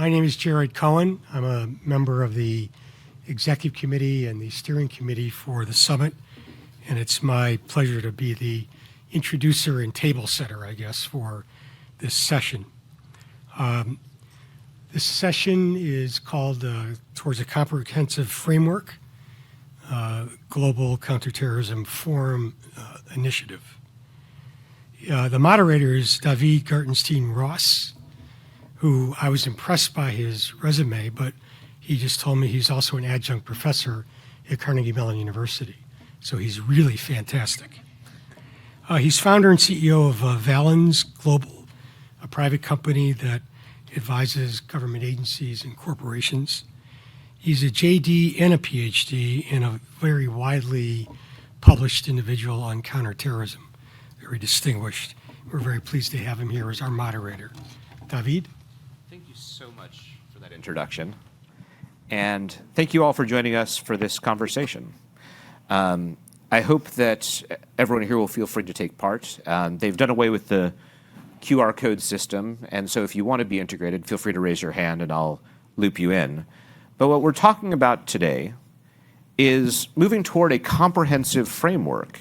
My name is Jared Cohen. I'm a member of the Executive Committee and the Steering Committee for the Summit, and it's my pleasure to be the introducer and table setter, I guess, for this session. This session is called Towards a Comprehensive Framework, Global Counterterrorism Forum Initiative. The moderator is David Gartenstein Ross, who I was impressed by his resume, but he just told me he's also an adjunct professor at Carnegie Mellon University. So he's really fantastic. He's founder and CEO of Valens Global, a private company that advises government agencies and corporations. He's a JD and a PhD and a very widely published individual on counterterrorism, very distinguished. We're very pleased to have him here as our moderator. David? Thank you so much for that introduction. And thank you all for joining us for this conversation. I hope that everyone here will feel free to take part. They've done away with the QR code system, and so if you want to be integrated, feel free to raise your hand and I'll loop you in. But what we're talking about today is moving toward a comprehensive framework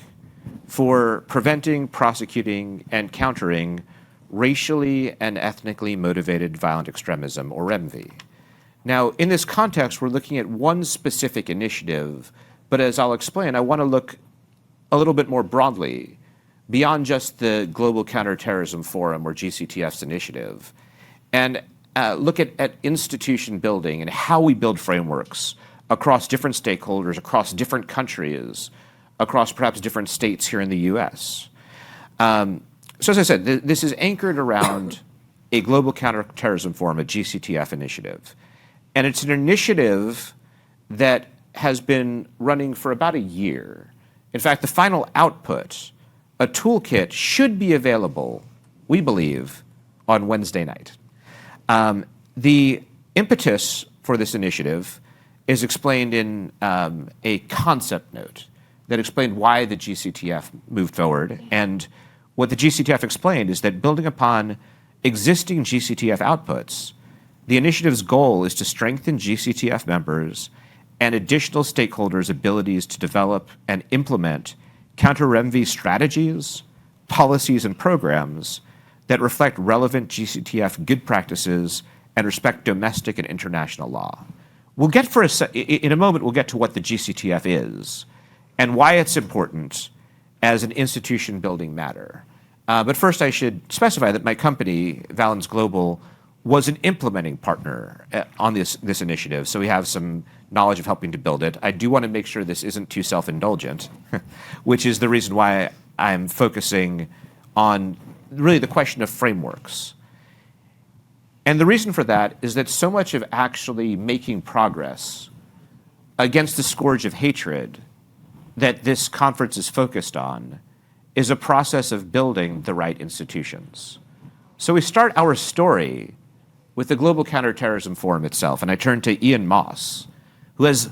for preventing, prosecuting, and countering racially and ethnically motivated violent extremism, or REMV. Now, in this context, we're looking at one specific initiative, but as I'll explain, I want to look a little bit more broadly beyond just the Global Counterterrorism Forum, or GCTF's initiative, and look at institution building and how we build frameworks across different stakeholders, across different countries, across perhaps different states here in the US. So as I said, this is anchored around a Global Counterterrorism Forum, a GCTF initiative. And it's an initiative that has been running for about a year. In fact, the final output, a toolkit, should be available, we believe, on Wednesday night. The impetus for this initiative is explained in a concept note that explained why the GCTF moved forward. And what the GCTF explained is that building upon existing GCTF outputs, the initiative's goal is to strengthen GCTF members and additional stakeholders' abilities to develop and implement counter-REMV strategies, policies, and programs that reflect relevant GCTF good practices and respect domestic and international law. We'll get in a moment, we'll get to what the GCTF is and why it's important as an institution-building matter. But first, I should specify that my company, Valens Global, was an implementing partner on this initiative, so we have some knowledge of helping to build it. I do want to make sure this isn't too self-indulgent, which is the reason why I'm focusing on really the question of frameworks. And the reason for that is that so much of actually making progress against the scourge of hatred that this conference is focused on is a process of building the right institutions. So we start our story with the Global Counterterrorism Forum itself, and I turn to Ian Moss, who has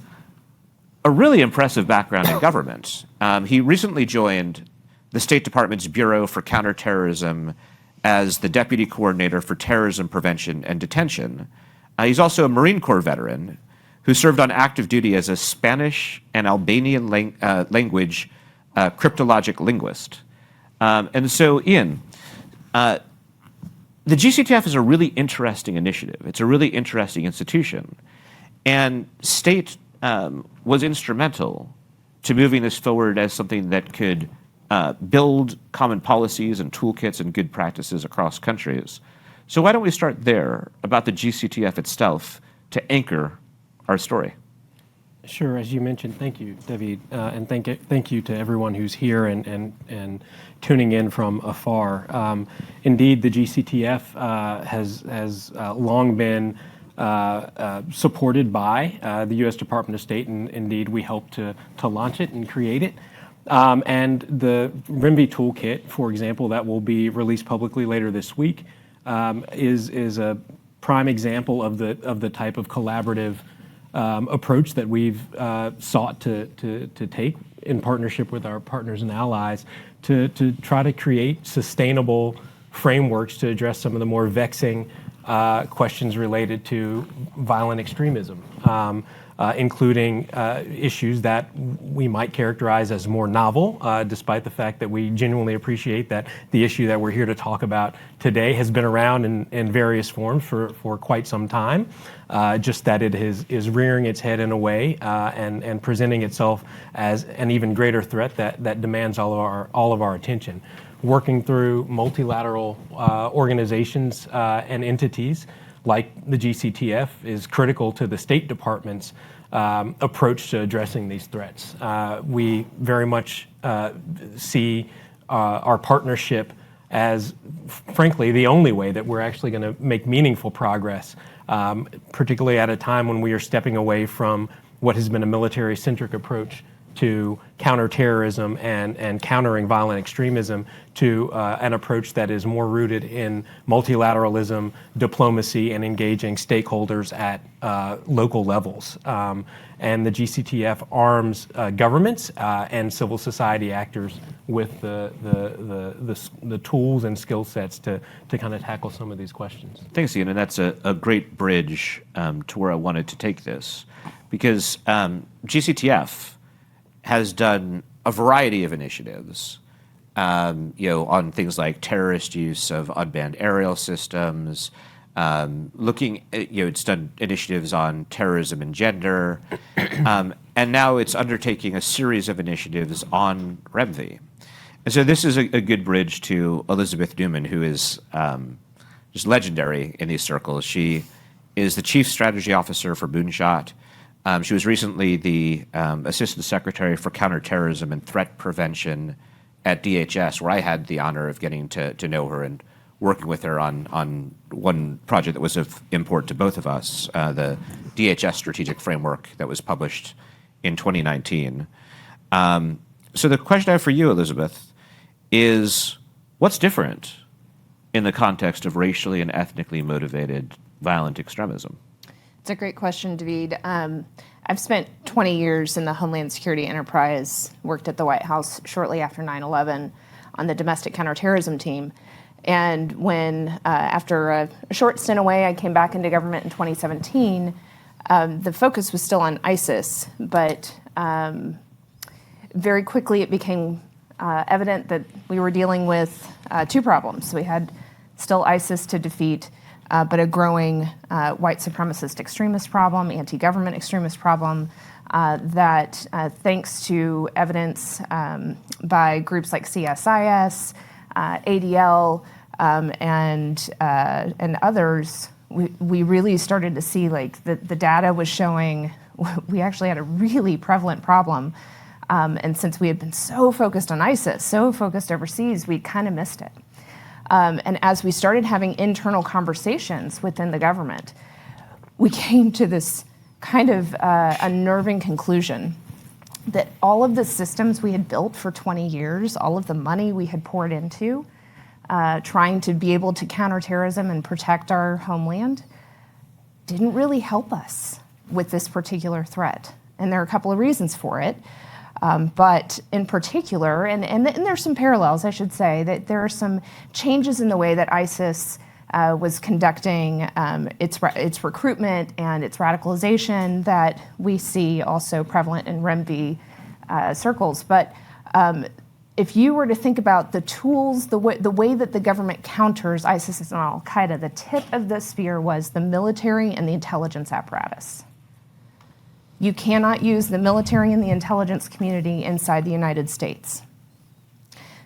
a really impressive background in government. He recently joined the State Department's Bureau for Counterterrorism as the Deputy Coordinator for Terrorism Prevention and Detention. He's also a Marine Corps veteran who served on active duty as a Spanish and Albanian language cryptologic linguist. And so, Ian, the GCTF is a really interesting initiative. It's a really interesting institution. And state was instrumental to moving this forward as something that could build common policies and toolkits and good practices across countries. So why don't we start there, about the GCTF itself, to anchor our story? Sure. As you mentioned, thank you, David, and thank you to everyone who's here and tuning in from afar. Indeed, the GCTF has long been supported by the U.S. Department of State, and indeed we helped to launch it and create it. And the REMV toolkit, for example, that will be released publicly later this week, is a prime example of the type of collaborative approach that we've sought to take in partnership with our partners and allies to try to create sustainable frameworks to address some of the more vexing questions related to violent extremism, including issues that we might characterize as more novel, despite the fact that we genuinely appreciate that the issue that we're here to talk about today has been around in various forms for quite some time, just that it is rearing its head in a way and presenting itself as an even greater threat that demands all of our attention. Working through multilateral organizations and entities like the GCTF is critical to the State Department's approach to addressing these threats. We very much see our partnership as, frankly, the only way that we're actually going to make meaningful progress, particularly at a time when we are stepping away from what has been a military-centric approach to counterterrorism and countering violent extremism to an approach that is more rooted in multilateralism, diplomacy, and engaging stakeholders at local levels. And the GCTF arms governments and civil society actors with the tools and skill sets to kind of tackle some of these questions. Thanks, Ian, and that's a great bridge to where I wanted to take this, because GCTF has done a variety of initiatives, on things like terrorist use of unmanned aerial systems, looking at, it's done initiatives on terrorism and gender, and now it's undertaking a series of initiatives on REMV. And so this is a good bridge to Elizabeth Newman, who is just legendary in these circles. She is the Chief Strategy Officer for Moonshot. She was recently the Assistant Secretary for Counterterrorism and Threat Prevention at DHS, where I had the honor of getting to know her and working with her on one project that was of import to both of us, the DHS Strategic Framework that was published in 2019. So the question I have for you, Elizabeth, is what's different in the context of racially and ethnically motivated violent extremism? It's a great question, David. I've spent 20 years in the Homeland Security enterprise, worked at the White House shortly after 9/11 on the domestic counterterrorism team. And when, after a short stint away, I came back into government in 2017, the focus was still on ISIS, but very quickly it became evident that we were dealing with two problems. We had still ISIS to defeat, but a growing white supremacist extremist problem, anti-government extremist problem that, thanks to evidence by groups like CSIS, ADL, and others, we really started to see like the data was showing we actually had a really prevalent problem. And since we had been so focused on ISIS, so focused overseas, we kind of missed it. And as we started having internal conversations within the government, we came to this kind of unnerving conclusion that all of the systems we had built for 20 years, all of the money we had poured into trying to be able to counter terrorism and protect our homeland, didn't really help us with this particular threat. And there are a couple of reasons for it. But in particular, and there's some parallels, I should say, that there are some changes in the way that ISIS was conducting its recruitment and its radicalization that we see also prevalent in REMV circles. But if you were to think about the tools, the way that the government counters ISIS and al-Qaeda, the tip of the spear was the military and the intelligence apparatus. You cannot use the military and the intelligence community inside the United States.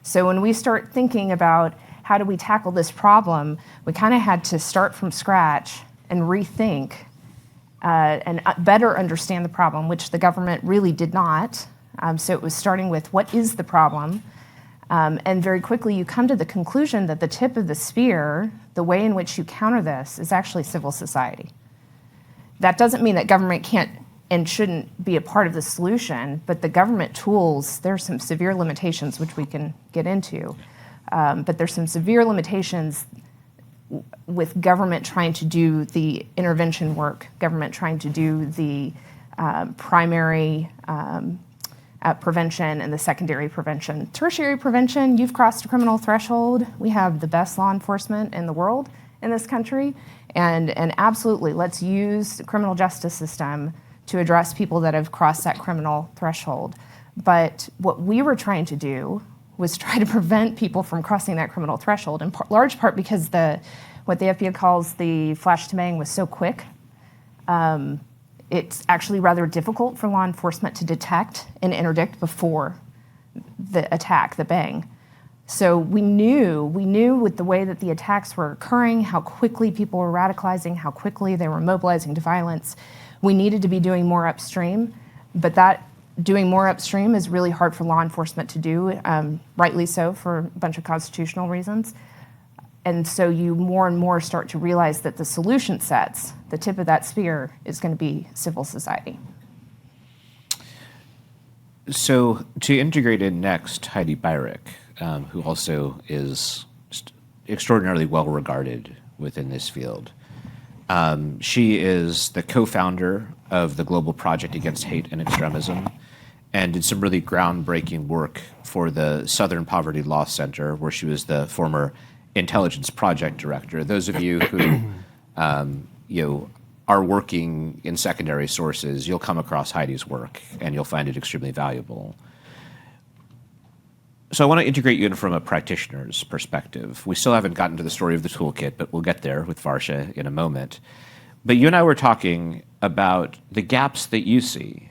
So when we start thinking about how do we tackle this problem, we kind of had to start from scratch and rethink and better understand the problem, which the government really did not. So it was starting with what is the problem? And very quickly you come to the conclusion that the tip of the spear, the way in which you counter this, is actually civil society. That doesn't mean that government can't and shouldn't be a part of the solution, but the government tools, there are some severe limitations which we can get into, but there's some severe limitations with government trying to do the intervention work, government trying to do the primary prevention and the secondary prevention. Tertiary prevention, you've crossed a criminal threshold. We have the best law enforcement in the world, in this country. And absolutely, let's use the criminal justice system to address people that have crossed that criminal threshold. But what we were trying to do was try to prevent people from crossing that criminal threshold, in large part because what the FBI calls the flash to bang was so quick. It's actually rather difficult for law enforcement to detect and interdict before the attack, the bang. So we knew with the way that the attacks were occurring, how quickly people were radicalizing, how quickly they were mobilizing to violence. We needed to be doing more upstream, but that doing more upstream is really hard for law enforcement to do, rightly so for a bunch of constitutional reasons. And so you more and more start to realize that the solution sets, the tip of that spear, is going to be civil society. So to integrate in next, Heidi Beirich, who also is extraordinarily well regarded within this field. She is the co-founder of the Global Project Against Hate and Extremism, and did some really groundbreaking work for the Southern Poverty Law Center, where she was the former Intelligence Project Director. Those of you who are working in secondary sources, you'll come across Heidi's work, and you'll find it extremely valuable. So I want to integrate you in from a practitioner's perspective. We still haven't gotten to the story of the toolkit, but we'll get there with Varsha in a moment. But you and I were talking about the gaps that you see.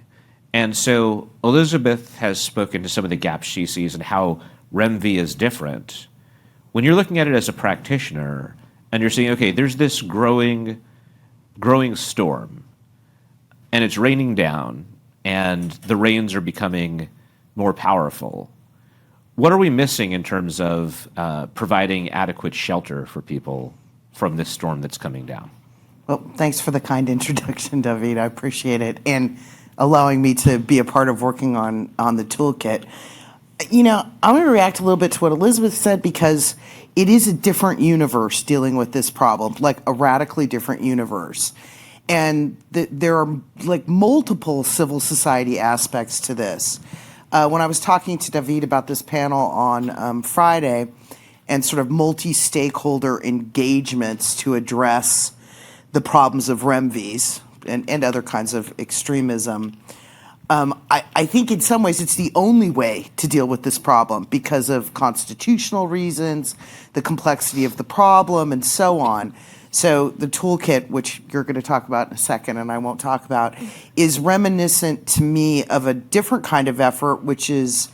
And so Elizabeth has spoken to some of the gaps she sees and how REMV is different. When you're looking at it as a practitioner and you're saying, okay, there's this growing storm and it's raining down and the rains are becoming more powerful. What are we missing in terms of providing adequate shelter for people from this storm that's coming down? Well, thanks for the kind introduction, David. I appreciate it. And allowing me to be a part of working on the toolkit. I'm going to react a little bit to what Elizabeth said because it is a different universe dealing with this problem, like a radically different universe. And there are like multiple civil society aspects to this. When I was talking to David about this panel on Friday and sort of multi-stakeholder engagements to address the problems of REMVs and other kinds of extremism, I think in some ways it's the only way to deal with this problem because of constitutional reasons, the complexity of the problem, and so on. So the toolkit, which you're going to talk about in a second and I won't talk about, is reminiscent to me of a different kind of effort, which is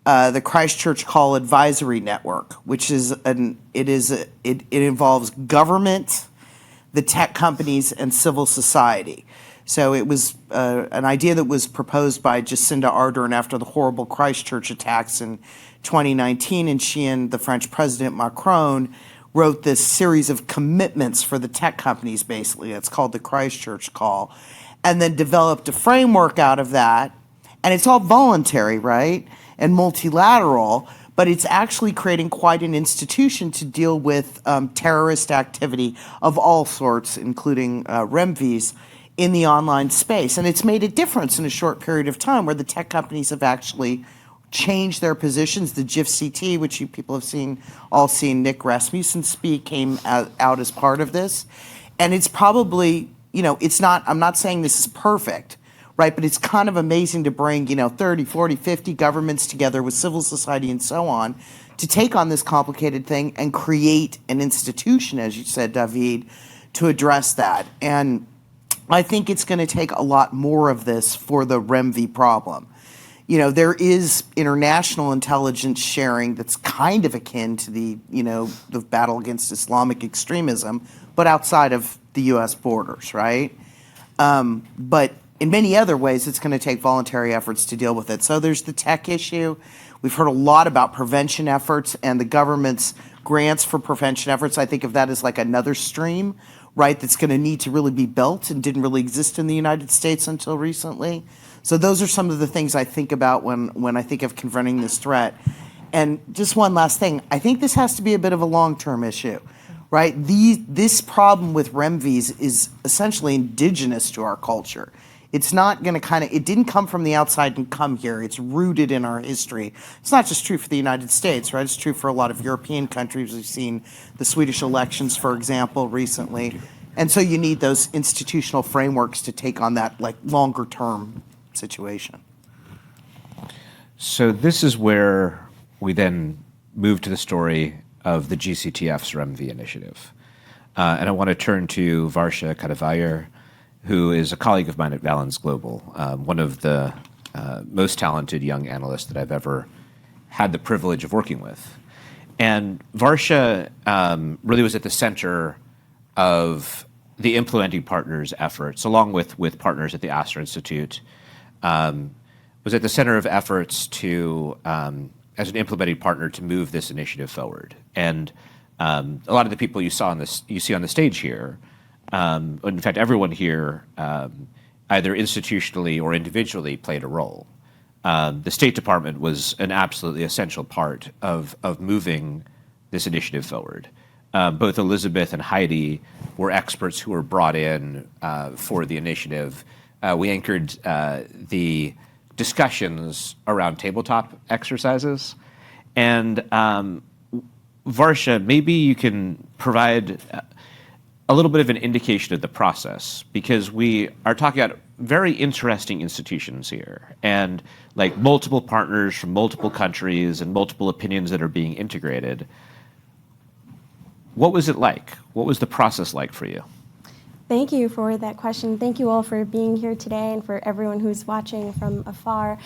the Christchurch Call Advisory Network, which is it involves government, the tech companies, and civil society. So it was an idea that was proposed by Jacinda Ardern after the horrible Christchurch attacks in 2019, and she and the French President Macron wrote this series of commitments for the tech companies, basically. It's called the Christchurch Call, and then developed a framework out of that. And it's all voluntary, right, and multilateral, but it's actually creating quite an institution to deal with terrorist activity of all sorts, including REMVs, in the online space. And it's made a difference in a short period of time where the tech companies have actually changed their positions. The GIFCT, which you people have all seen Nick Rasmussen speak, came out as part of this. And it's probably, I'm not saying this is perfect, right? But it's kind of amazing to bring, 30, 40, 50 governments together with civil society and so on to take on this complicated thing and create an institution, as you said, David, to address that. And I think it's going to take a lot more of this for the REMV problem. There is international intelligence sharing that's kind of akin to the battle against Islamic extremism, but outside of the U.S. borders, right? But in many other ways, it's going to take voluntary efforts to deal with it. So there's the tech issue. We've heard a lot about prevention efforts and the government's grants for prevention efforts. I think of that as like another stream, right, that's going to need to really be built and didn't really exist in the United States until recently. So those are some of the things I think about when I think of confronting this threat. And just one last thing, I think this has to be a bit of a long-term issue, right? This problem with REMVs is essentially indigenous to our culture. it's not going to it didn't come from the outside and come here. It's rooted in our history. It's not just true for the United States, right? It's true for a lot of European countries. We've seen the Swedish elections, for example, recently. And so you need those institutional frameworks to take on that like longer term situation. So this is where we then move to the story of the GCTF's REMV initiative. And I want to turn to Varsha Kadavayer, who is a colleague of mine at Valens Global, one of the most talented young analysts that I've ever had the privilege of working with. And Varsha really was at the center of the implementing partners' efforts, along with partners at the Astor Institute, was at the center of efforts to, as an implementing partner, to move this initiative forward. And a lot of the people you see on the stage here, in fact, everyone here, either institutionally or individually, played a role. The State Department was an absolutely essential part of moving this initiative forward. Both Elizabeth and Heidi were experts who were brought in for the initiative. We anchored the discussions around tabletop exercises. And Varsha, maybe you can provide a little bit of an indication of the process, because we are talking about very interesting institutions here and like multiple partners from multiple countries and multiple opinions that are being integrated. What was it like? What was the process like for you? Thank you for that question. Thank you all for being here today and for everyone who's watching from afar.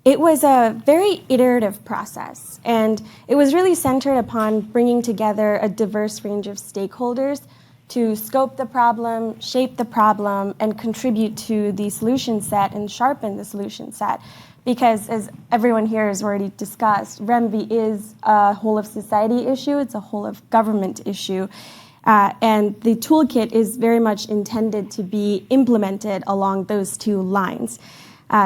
It was a very iterative process, and it was really centered upon bringing together a diverse range of stakeholders to scope the problem, shape the problem, and contribute to the solution set and sharpen the solution set. Because as everyone here has already discussed, REMV is a whole of society issue, it's a whole of government issue. And the toolkit is very much intended to be implemented along those two lines.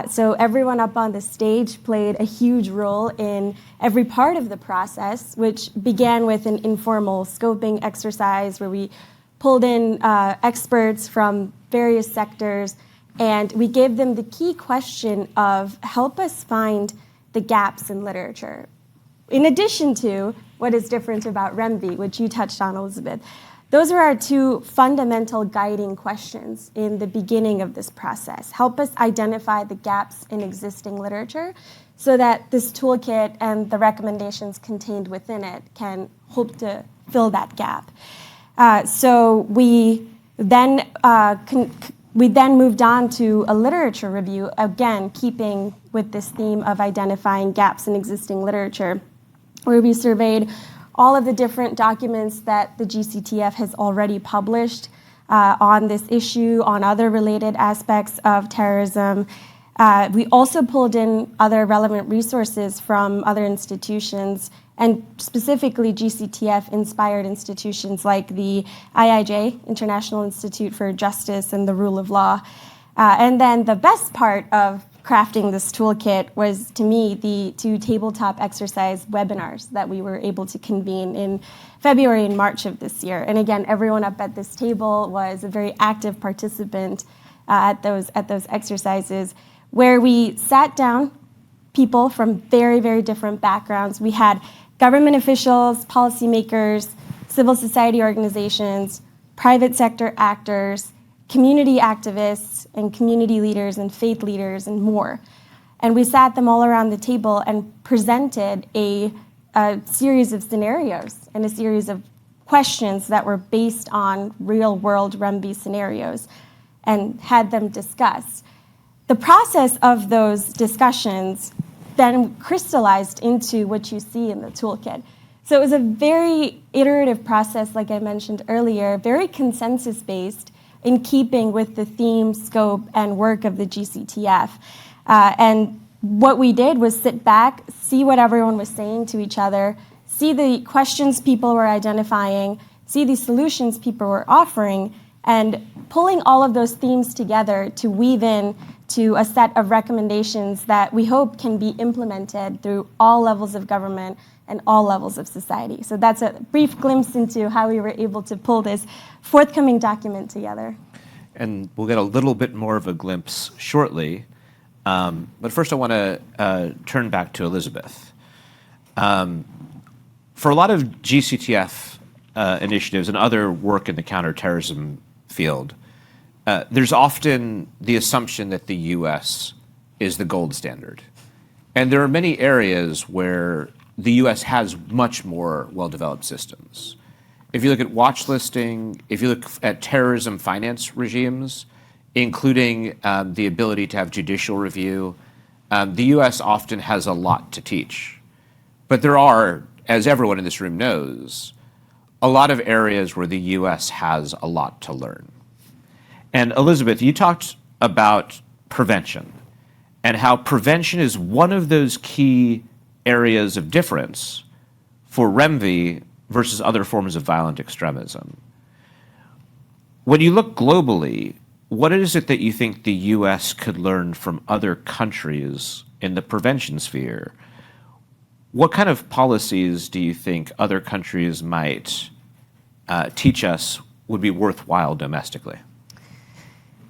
So everyone up on the stage played a huge role in every part of the process, which began with an informal scoping exercise where we pulled in experts from various sectors, and we gave them the key question of help us find the gaps in literature. In addition to what is different about REMV, which you touched on, Elizabeth. Those are our two fundamental guiding questions in the beginning of this process. Help us identify the gaps in existing literature so that this toolkit and the recommendations contained within it can hope to fill that gap. So we then moved on to a literature review, again, keeping with this theme of identifying gaps in existing literature, where we surveyed all of the different documents that the GCTF has already published on this issue, on other related aspects of terrorism. We also pulled in other relevant resources from other institutions, and specifically GCTF-inspired institutions like the IIJ, International Institute for Justice and the Rule of Law. And then the best part of crafting this toolkit was, to me, the two tabletop exercise webinars that we were able to convene in February and March of this year. And again, everyone up at this table was a very active participant at those exercises, where we sat down people from very, very different backgrounds. We had government officials, policymakers, civil society organizations, private sector actors, community activists and community leaders and faith leaders and more. And we sat them all around the table and presented a series of scenarios and a series of questions that were based on real-world REMV scenarios and had them discuss. The process of those discussions then crystallized into what you see in the toolkit. So it was a very iterative process, like I mentioned earlier, very consensus-based, in keeping with the theme, scope, and work of the GCTF. And what we did was sit back, see what everyone was saying to each other, see the questions people were identifying, see the solutions people were offering, and pulling all of those themes together to weave in to a set of recommendations that we hope can be implemented through all levels of government and all levels of society. So that's a brief glimpse into how we were able to pull this forthcoming document together. and we'll get a little bit more of a glimpse shortly. But first, I want to turn back to Elizabeth. For a lot of GCTF initiatives and other work in the counterterrorism field, there's often the assumption that the U.S. is the gold standard. And there are many areas where the U.S. has much more well-developed systems. If you look at watch listing, if you look at terrorism finance regimes, including the ability to have judicial review, the U.S. often has a lot to teach. But there are, as everyone in this room knows, a lot of areas where the U.S. has a lot to learn. And Elizabeth, you talked about prevention and how prevention is one of those key areas of difference for REMV versus other forms of violent extremism. When you look globally, what is it that you think the U.S. could learn from other countries in the prevention sphere? What kind of policies do you think other countries might teach us would be worthwhile domestically?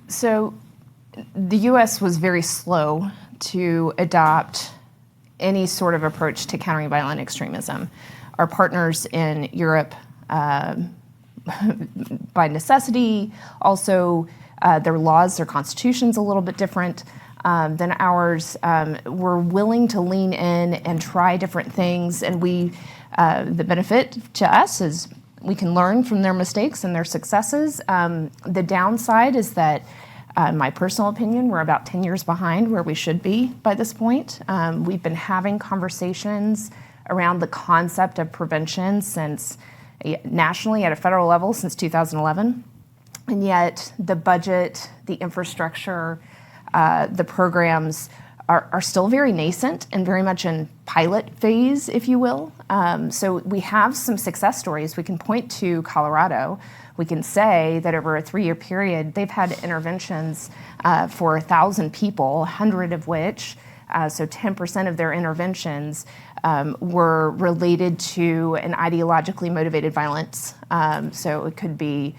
So the U.S. was very slow to adopt any sort of approach to countering violent extremism. Our partners in Europe, by necessity, also their laws, their constitution's a little bit different than ours, were willing to lean in and try different things. And the benefit to us is we can learn from their mistakes and their successes. The downside is that, in my personal opinion, we're about 10 years behind where we should be by this point. We've been having conversations around the concept of prevention nationally at a federal level since 2011. And yet the budget, the infrastructure, the programs are still very nascent and very much in pilot phase, if you will. So we have some success stories. We can point to Colorado. We can say that over a 3-year period, they've had interventions for 1,000 people, 100 of which, so 10% of their interventions were related to an ideologically motivated violence. So it could be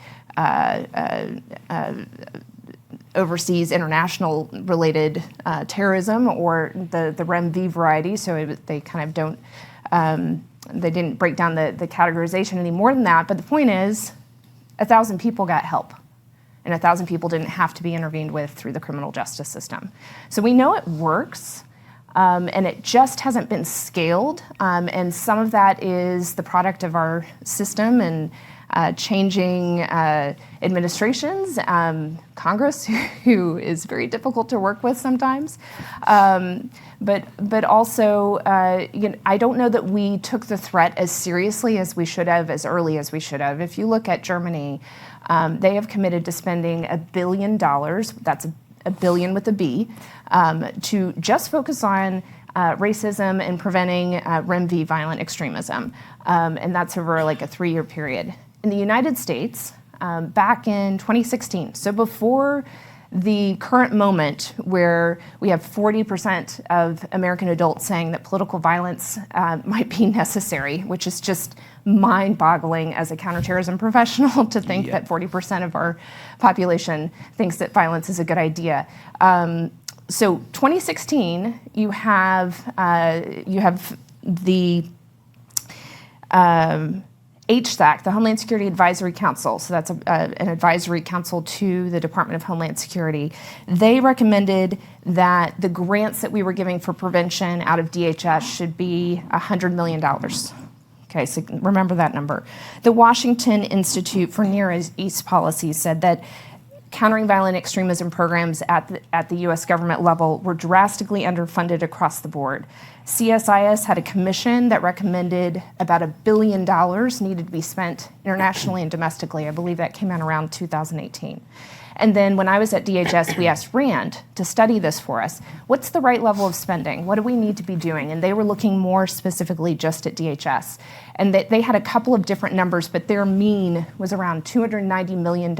overseas international related terrorism or the REMV variety. So they kind of don't, they didn't break down the categorization any more than that. But the point is, 1,000 people got help, and 1,000 people didn't have to be intervened with through the criminal justice system. So we know it works, and it just hasn't been scaled. And some of that is the product of our system and changing administrations, Congress, who is very difficult to work with sometimes. But also, I don't know that we took the threat as seriously as we should have, as early as we should have. If you look at Germany, they have committed to spending $1 billion, that's a billion with a B, to just focus on racism and preventing REMV violent extremism. And that's over like a 3-year period. In the United States, back in 2016, so before the current moment where we have 40% of American adults saying that political violence might be necessary, which is just mind-boggling as a counterterrorism professional to think that 40% of our population thinks that violence is a good idea. So 2016, you have the HSAC, the Homeland Security Advisory Council, so that's an advisory council to the Department of Homeland Security. They recommended that the grants that we were giving for prevention out of DHS should be $100 million. Okay, so remember that number. The Washington Institute for Near East Policy said that countering violent extremism programs at the U.S. government level were drastically underfunded across the board. CSIS had a commission that recommended about $1 billion needed to be spent internationally and domestically. I believe that came out around 2018. And then when I was at DHS, we asked RAND to study this for us. What's the right level of spending? What do we need to be doing? And they were looking more specifically just at DHS. And they had a couple of different numbers, but their mean was around $290 million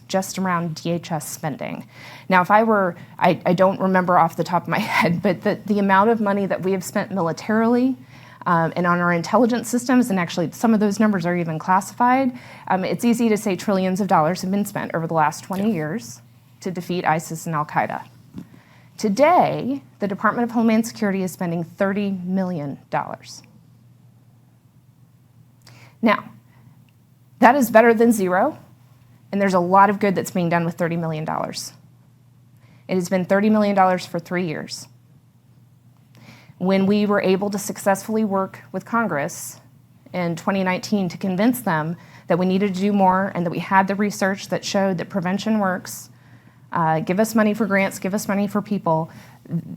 just around DHS spending. Now, if I don't remember off the top of my head, but the amount of money that we have spent militarily And on our intelligence systems, and actually some of those numbers are even classified, it's easy to say trillions of dollars have been spent over the last 20 years to defeat ISIS and Al-Qaeda. Today, the Department of Homeland Security is spending $30 million. Now, that is better than zero, and there's a lot of good that's being done with $30 million. It has been $30 million for 3 years. When we were able to successfully work with Congress in 2019 to convince them that we needed to do more and that we had the research that showed that prevention works, give us money for grants, give us money for people,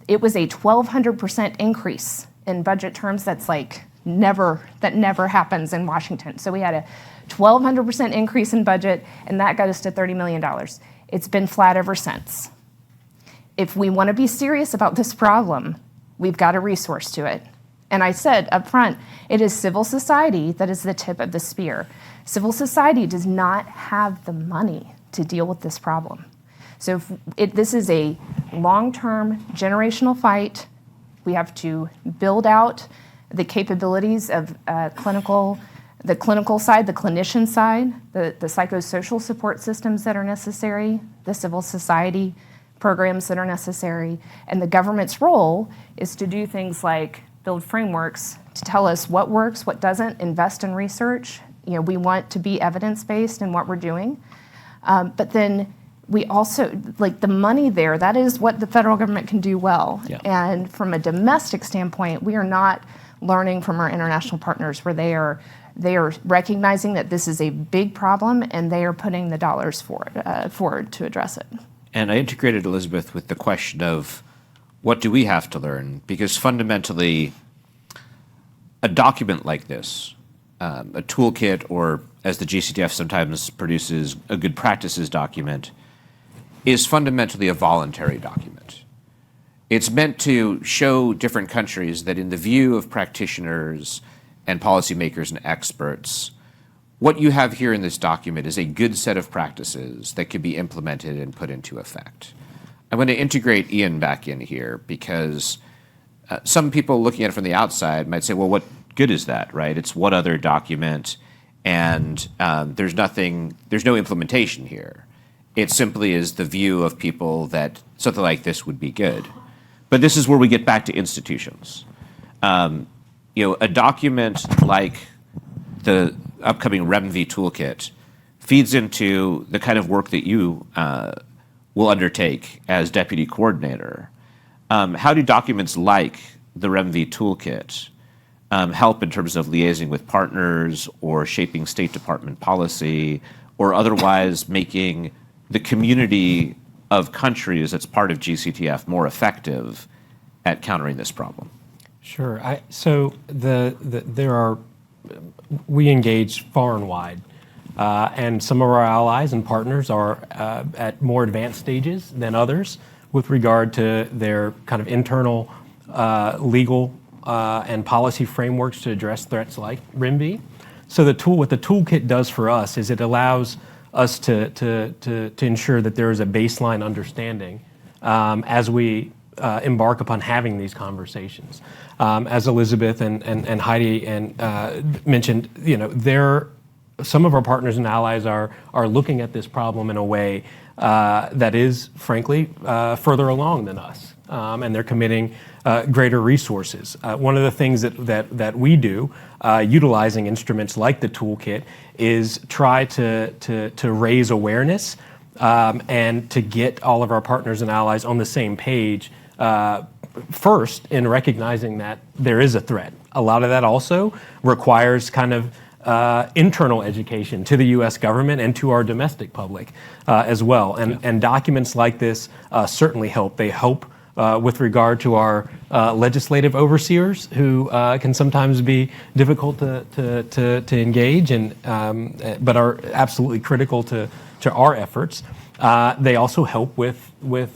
it was a 1,200% increase in budget terms. That's like that never happens in Washington. So we had a 1,200% increase in budget, and that got us to $30 million. It's been flat ever since. If we want to be serious about this problem, we've got a resource to it. And I said up front, it is civil society that is the tip of the spear. Civil society does not have the money to deal with this problem. So this is a long-term generational fight. We have to build out the capabilities of the clinical side, the clinician side, the psychosocial support systems that are necessary, the civil society programs that are necessary, and the government's role is to do things like build frameworks to tell us what works, what doesn't, invest in research. We want to be evidence-based in what we're doing. But then we also, like the money there, that is what the federal government can do well. Yeah. And from a domestic standpoint, we are not learning from our international partners where they are recognizing that this is a big problem and they are putting the dollars forward to address it. And I integrated Elizabeth with the question of what do we have to learn? Because fundamentally, a document like this, a toolkit, or as the GCTF sometimes produces, a good practices document, is fundamentally a voluntary document. It's meant to show different countries that in the view of practitioners and policymakers and experts, what you have here in this document is a good set of practices that can be implemented and put into effect. I'm going to integrate Ian back in here because some people looking at it from the outside might say, well, what good is that, right? It's one other document and there's no implementation here. It simply is the view of people that something like this would be good. But this is where we get back to institutions. A document like the upcoming REMV toolkit feeds into the kind of work that you will undertake as deputy coordinator. How do documents like the REMV toolkit help in terms of liaising with partners or shaping State Department policy or otherwise making the community of countries that's part of GCTF more effective at countering this problem? Sure. We engage far and wide, and some of our allies and partners are at more advanced stages than others with regard to their kind of internal legal and policy frameworks to address threats like RIMB. So what the toolkit does for us is it allows us to ensure that there is a baseline understanding as we embark upon having these conversations. As Elizabeth and Heidi mentioned, some of our partners and allies are looking at this problem in a way that is, frankly, further along than us, and they're committing greater resources. One of the things that we do, utilizing instruments like the toolkit, is try to raise awareness and to get all of our partners and allies on the same page. First, in recognizing that there is a threat. A lot of that also requires kind of internal education to the U.S. government and to our domestic public as well. And documents like this certainly help. They help with regard to our legislative overseers, who can sometimes be difficult to engage, but are absolutely critical to our efforts. They also help with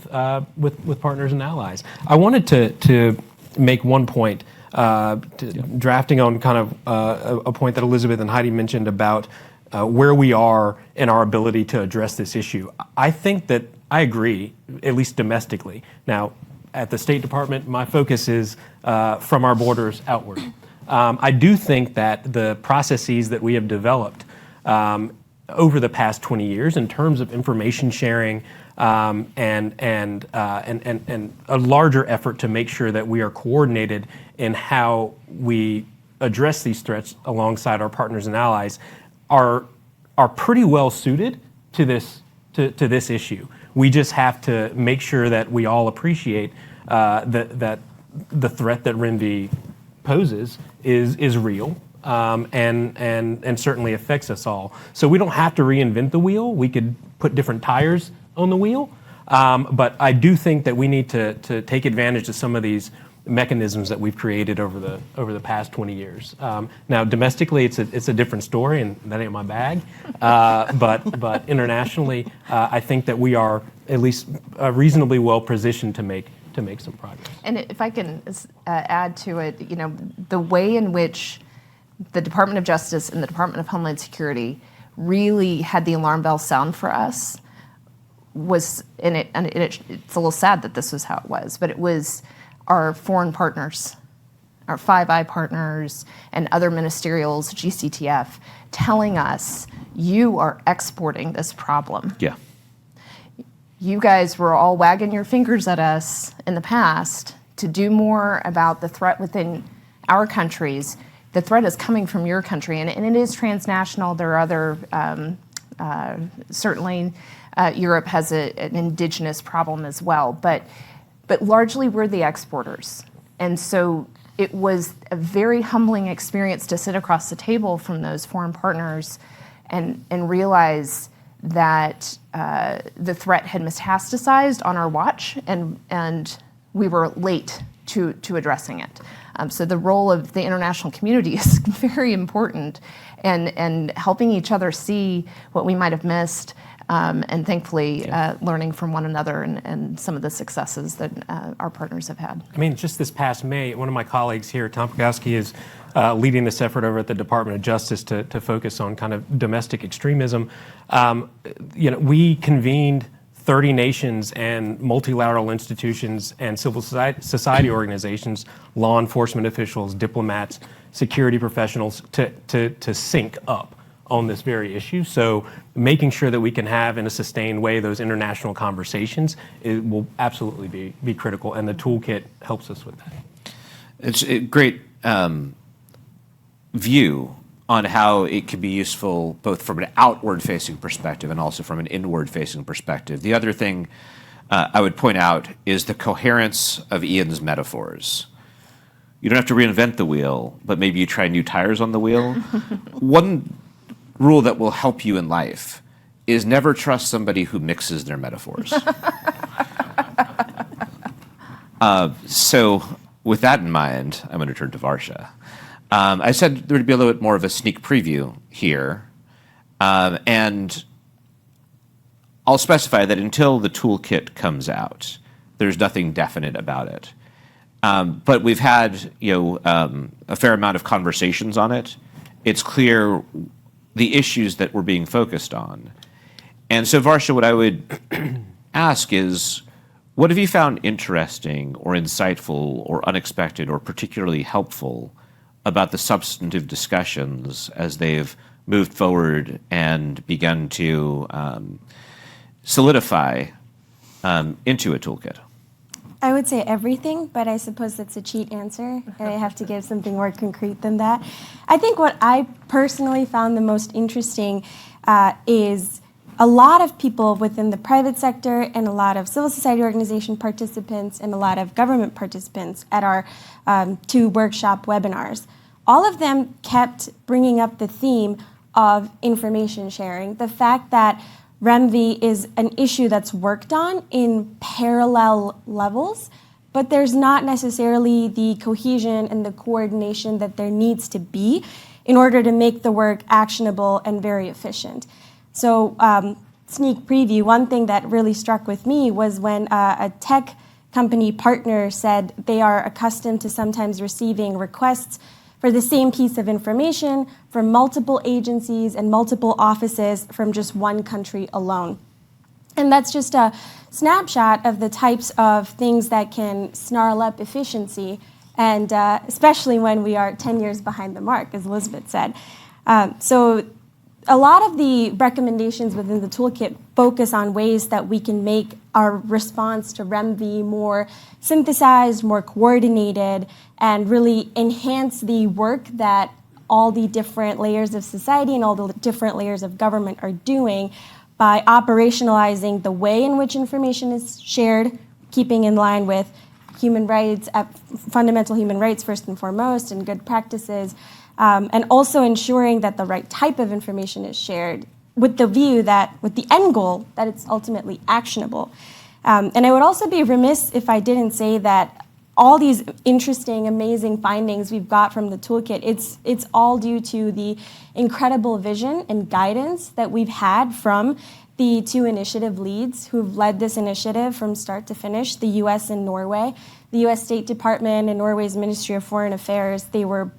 partners and allies. I wanted to make one point, drafting on kind of a point that Elizabeth and Heidi mentioned about where we are in our ability to address this issue. I think that I agree, at least domestically. Now, at the State Department, my focus is from our borders outward. I do think that the processes that we have developed over the past 20 years in terms of information sharing and a larger effort to make sure that we are coordinated in how we address these threats alongside our partners and allies are pretty well suited to this issue. We just have to make sure that we all appreciate that the threat that RIMV poses is real. And certainly affects us all. So we don't have to reinvent the wheel. We could put different tires on the wheel. But I do think that we need to take advantage of some of these mechanisms that we've created over the past 20 years. Now, domestically, it's a different story, and that ain't my bag. But internationally, I think that we are at least reasonably well positioned to make some progress. And if I can add to it, the way in which the Department of Justice and the Department of Homeland Security really had the alarm bell sound for us was, it's a little sad that this was how it was, but it was our foreign partners, our Five Eye partners and other ministerials, GCTF, telling us, you are exporting this problem. Yeah. You guys were all wagging your fingers at us in the past to do more about the threat within our countries. The threat is coming from your country, and it is transnational. There are other, certainly Europe has an indigenous problem as well, but largely we're the exporters. And so it was a very humbling experience to sit across the table from those foreign partners and realize that the threat had metastasized on our watch, and we were late to addressing it. So the role of the international community is very important, and helping each other see what we might have missed, and thankfully learning from one another and some of the successes that our partners have had. I mean, just this past May, one of my colleagues here, Tom Pogowski, is leading this effort over at the Department of Justice to focus on kind of domestic extremism. We convened 30 nations and multilateral institutions and civil society organizations, law enforcement officials, diplomats, security professionals to sync up on this very issue. So making sure that we can have in a sustained way those international conversations will absolutely be critical, and the toolkit helps us with that. It's a great view on how it can be useful both from an outward-facing perspective and also from an inward-facing perspective. The other thing I would point out is the coherence of Ian's metaphors. You don't have to reinvent the wheel, but maybe you try new tires on the wheel. One rule that will help you in life is never trust somebody who mixes their metaphors. So with that in mind, I'm going to turn to Varsha. I said there would be a little bit more of a sneak preview here. And I'll specify that until the toolkit comes out, there's nothing definite about it. But we've had a fair amount of conversations on it. It's clear the issues that we're being focused on. And so, Varsha, what I would ask is, what have you found interesting or insightful or unexpected or particularly helpful about the substantive discussions as they've moved forward and begun to solidify into a toolkit? I would say everything, but I suppose that's a cheat answer, and I have to give something more concrete than that. I think what I personally found the most interesting is a lot of people within the private sector and a lot of civil society organization participants and a lot of government participants at our 2 workshop webinars. All of them kept bringing up the theme of information sharing, the fact that REMV is an issue that's worked on in parallel levels, but there's not necessarily the cohesion and the coordination that there needs to be in order to make the work actionable and very efficient. So, sneak preview, one thing that really struck with me was when a tech company partner said they are accustomed to sometimes receiving requests for the same piece of information from multiple agencies and multiple offices from just one country alone. And that's just a snapshot of the types of things that can snarl up efficiency and especially when we are 10 years behind the mark, as Elizabeth said. So a lot of the recommendations within the toolkit focus on ways that we can make our response to REMV more synthesized, more coordinated, and really enhance the work that all the different layers of society and all the different layers of government are doing by operationalizing the way in which information is shared, keeping in line with human rights, fundamental human rights first and foremost, and good practices, and also ensuring that the right type of information is shared with the view that, with the end goal, that it's ultimately actionable. And I would also be remiss if I didn't say that all these interesting, amazing findings we've got from the toolkit, it's all due to the incredible vision and guidance that we've had from the two initiative leads who've led this initiative from start to finish, the US and Norway. The US State Department and Norway's Ministry of Foreign Affairs, they're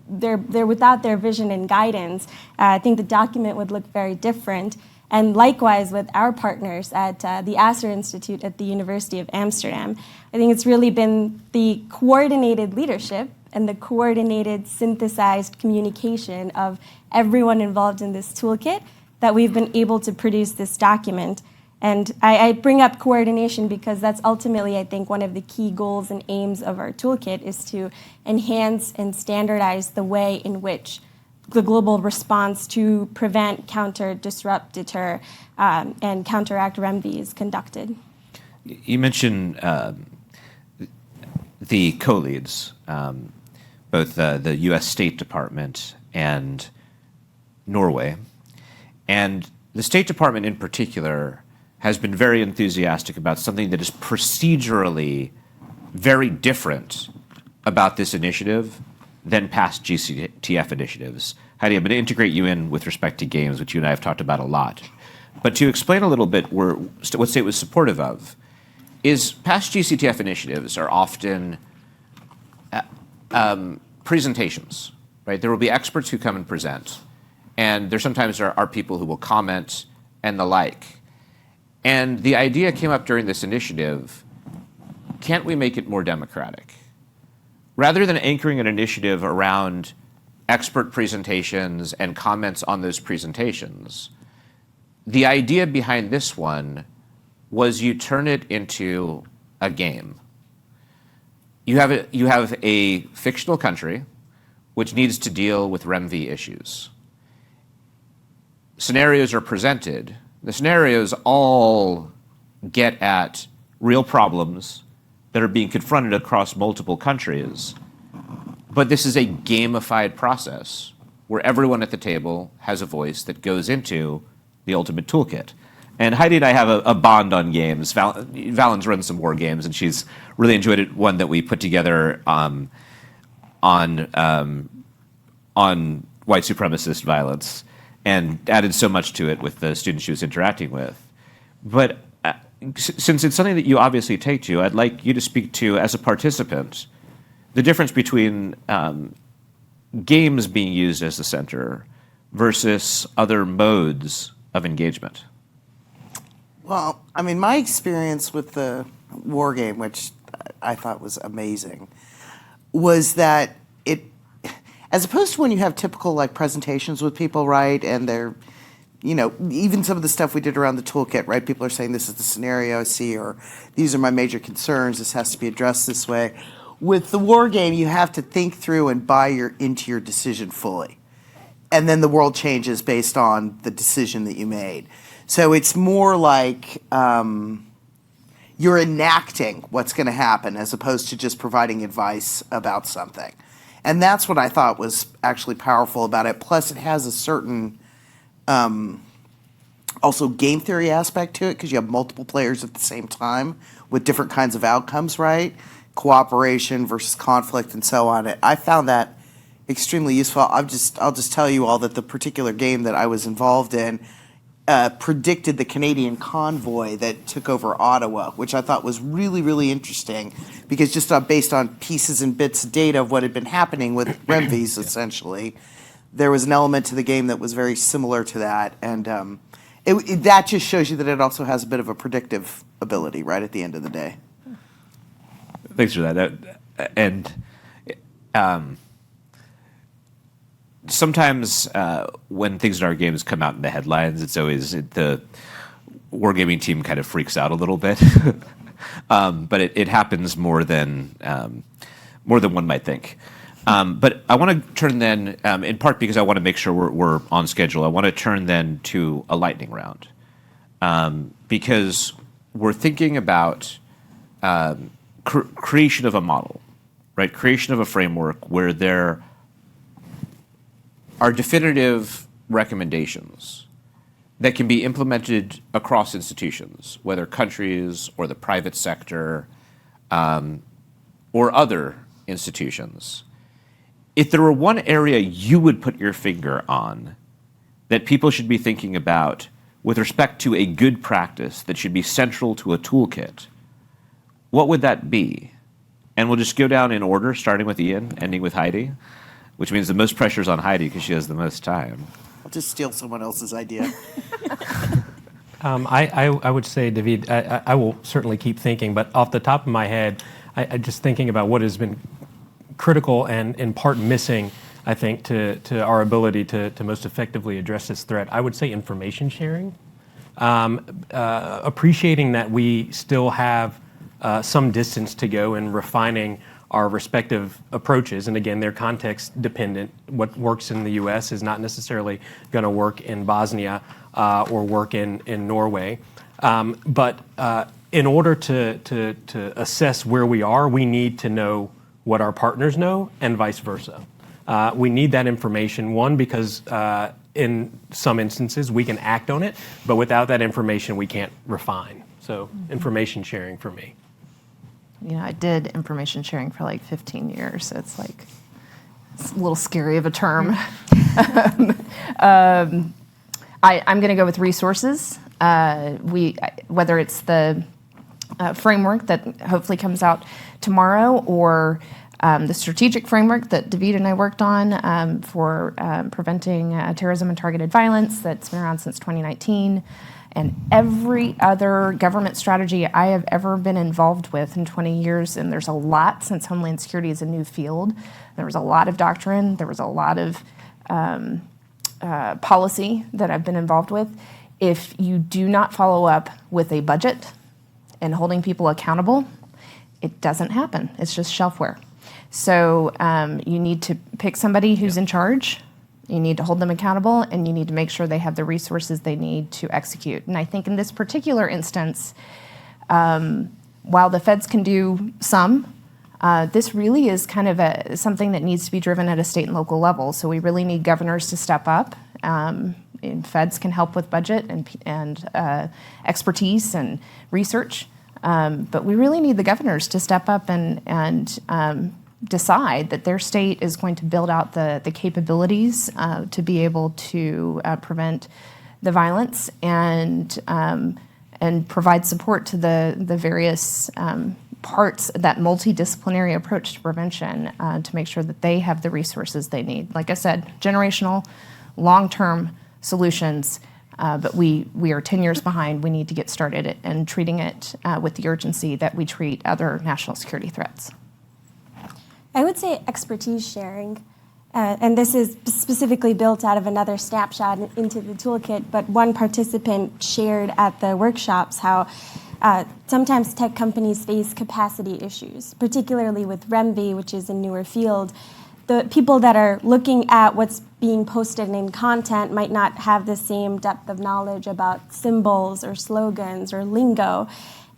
without their vision and guidance, I think the document would look very different. And likewise with our partners at the Asser Institute at the University of Amsterdam. I think it's really been the coordinated leadership and the coordinated synthesized communication of everyone involved in this toolkit that we've been able to produce this document. And I bring up coordination because that's ultimately, I think, one of the key goals and aims of our toolkit is to enhance and standardize the way in which the global response to prevent, counter, disrupt, deter, and counteract REMV is conducted. You mentioned the co-leads, both the U.S. State Department and Norway. And the State Department in particular has been very enthusiastic about something that is procedurally very different about this initiative than past GCTF initiatives. Heidi, I'm going to integrate you in with respect to games, which you and I have talked about a lot. But to explain a little bit what State was supportive of, is past GCTF initiatives are often presentations, right? There will be experts who come and present, and there sometimes are people who will comment and the like. And the idea came up during this initiative, can't we make it more democratic? Rather than anchoring an initiative around expert presentations and comments on those presentations, the idea behind this one was you turn it into a game. You have a fictional country which needs to deal with REMV issues. Scenarios are presented. The scenarios all get at real problems that are being confronted across multiple countries. But this is a gamified process where everyone at the table has a voice that goes into the ultimate toolkit. And Heidi and I have a bond on games. Valen's run some war games, and she's really enjoyed it. One that we put together on white supremacist violence, and added so much to it with the students she was interacting with. But since it's something that you obviously take to, I'd like you to speak to, as a participant, the difference between games being used as the center versus other modes of engagement. Well, I mean, my experience with the war game, which I thought was amazing, was that it, as opposed to when you have typical like presentations with people, right, and they're, you know, even some of the stuff we did around the toolkit, right, people are saying this is the scenario I see, or these are my major concerns, this has to be addressed this way. With the war game, you have to think through and buy into your decision fully. And then the world changes based on the decision that you made. So it's more like you're enacting what's going to happen as opposed to just providing advice about something. And that's what I thought was actually powerful about it. Plus, it has a certain also game theory aspect to it because you have multiple players at the same time with different kinds of outcomes, right? Cooperation versus conflict and so on. I found that extremely useful. I'll just tell you all that the particular game that I was involved in predicted the Canadian convoy that took over Ottawa, which I thought was really, really interesting because just based on pieces and bits of data of what had been happening with REMVs, essentially, there was an element to the game that was very similar to that. And that just shows you that it also has a bit of a predictive ability right at the end of the day. Thanks for that. And sometimes when things in our games come out in the headlines, it's always the wargaming team kind of freaks out a little bit. But it happens more than one might think. But I want to turn then, in part because I want to make sure we're on schedule, I want to turn then to a lightning round. Because we're thinking about creation of a model, right? Creation of a framework where there are definitive recommendations that can be implemented across institutions, whether countries or the private sector or other institutions. If there were one area you would put your finger on that people should be thinking about with respect to a good practice that should be central to a toolkit, what would that be? And we'll just go down in order, starting with Ian, ending with Heidi, which means the most pressure is on Heidi because she has the most time. I'll just steal someone else's idea. I would say, David, I will certainly keep thinking, but off the top of my head, I just thinking about what has been critical and in part missing, I think, to our ability to most effectively address this threat. I would say information sharing, appreciating that we still have some distance to go in refining our respective approaches. And again, they're context dependent. What works in the US is not necessarily going to work in Bosnia or work in Norway. But in order to assess where we are, we need to know what our partners know and vice versa. We need that information, one, because in some instances we can act on it, but without that information we can't refine. So information sharing for me. You know, I did information sharing for like 15 years, so it's like, it's a little scary of a term. I'm going to go with resources. Whether it's the framework that hopefully comes out tomorrow or the strategic framework that David and I worked on for preventing terrorism and targeted violence that's been around since 2019. And every other government strategy I have ever been involved with in 20 years, and there's a lot since Homeland Security is a new field. There was a lot of doctrine, there was a lot of policy that I've been involved with. If you do not follow up with a budget and holding people accountable, it doesn't happen. It's just shelfware. So you need to pick somebody who's in charge. You need to hold them accountable, and you need to make sure they have the resources they need to execute. And I think in this particular instance, while the feds can do some, this really is kind of something that needs to be driven at a state and local level. So we really need governors to step up. And feds can help with budget and expertise and research. But we really need the governors to step up and decide that their state is going to build out the capabilities to be able to prevent the violence and provide support to the various parts of that multidisciplinary approach to prevention to make sure that they have the resources they need. Like I said, generational, long-term solutions, but we are 10 years behind. We need to get started and treating it with the urgency that we treat other national security threats. I would say expertise sharing, and this is specifically built out of another snapshot into the toolkit, but one participant shared at the workshops how sometimes tech companies face capacity issues, particularly with REMV, which is a newer field. The people that are looking at what's being posted in content might not have the same depth of knowledge about symbols or slogans or lingo.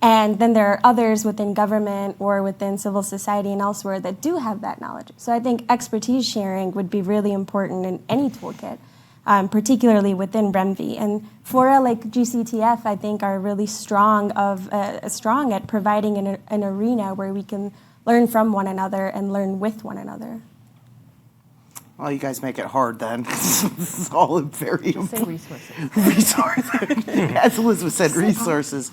And then there are others within government or within civil society and elsewhere that do have that knowledge. So I think expertise sharing would be really important in any toolkit, particularly within REMV. And fora like GCTF, I think, are really strong at providing an arena where we can learn from one another and learn with one another. Well, you guys make it hard then. This is all very Say resources. resources. As Elizabeth said, resources.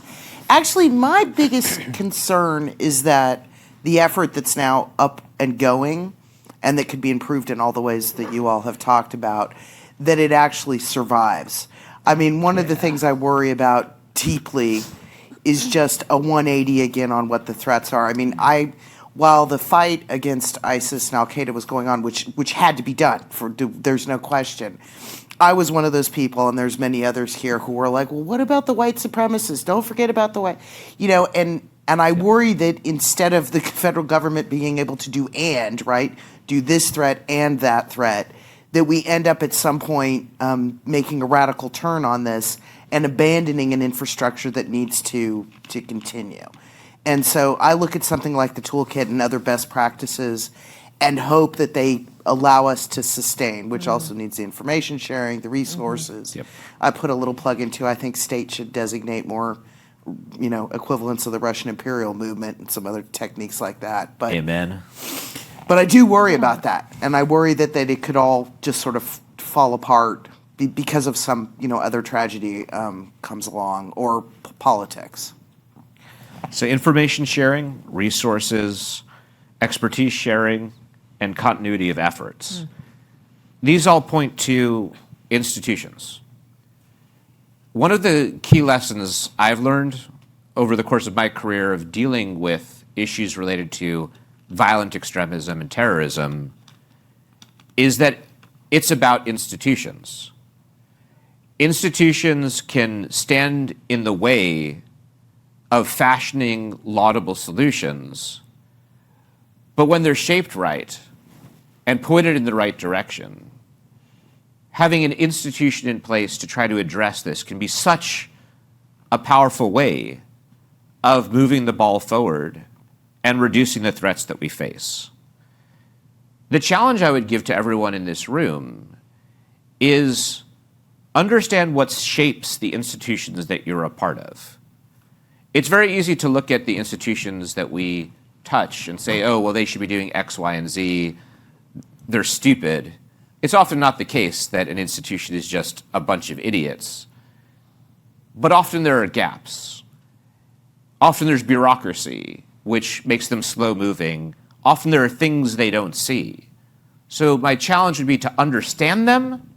Actually, my biggest concern is that the effort that's now up and going, and that could be improved in all the ways that you all have talked about, that it actually survives. I mean, one of the things I worry about deeply is just a 180 again on what the threats are. I mean, while the fight against ISIS and Al Qaeda was going on, which had to be done, there's no question. I was one of those people, and there's many others here who were like, well, what about the white supremacists? Don't forget about the white, and I worry that instead of the federal government being able to do do this threat and that threat, that we end up at some point making a radical turn on this and abandoning an infrastructure that needs to continue. And so I look at something like the toolkit and other best practices and hope that they allow us to sustain, which also needs the information sharing, the resources. Yep. I put a little plug into, I think states should designate more, equivalents of the Russian imperial movement and some other techniques like that. But Amen. But I do worry about that, and I worry that it could all just sort of fall apart because of some, other tragedy comes along or politics. So information sharing, resources, expertise sharing, and continuity of efforts. These all point to institutions. One of the key lessons I've learned over the course of my career of dealing with issues related to violent extremism and terrorism is that it's about institutions. Institutions can stand in the way of fashioning laudable solutions, but when they're shaped right and pointed in the right direction, having an institution in place to try to address this can be such a powerful way of moving the ball forward and reducing the threats that we face. The challenge I would give to everyone in this room is understand what shapes the institutions that you're a part of. It's very easy to look at the institutions that we touch and say, oh, well, they should be doing X, Y, and Z. They're stupid. It's often not the case that an institution is just a bunch of idiots. But often there are gaps. Often there's bureaucracy, which makes them slow-moving. Often there are things they don't see. So my challenge would be to understand them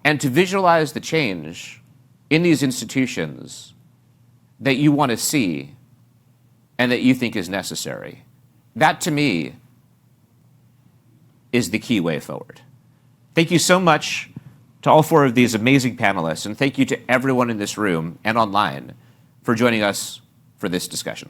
and to visualize the change in these institutions that you want to see and that you think is necessary. That, to me, is the key way forward. Thank you so much to all four of these amazing panelists, and thank you to everyone in this room and online for joining us for this discussion.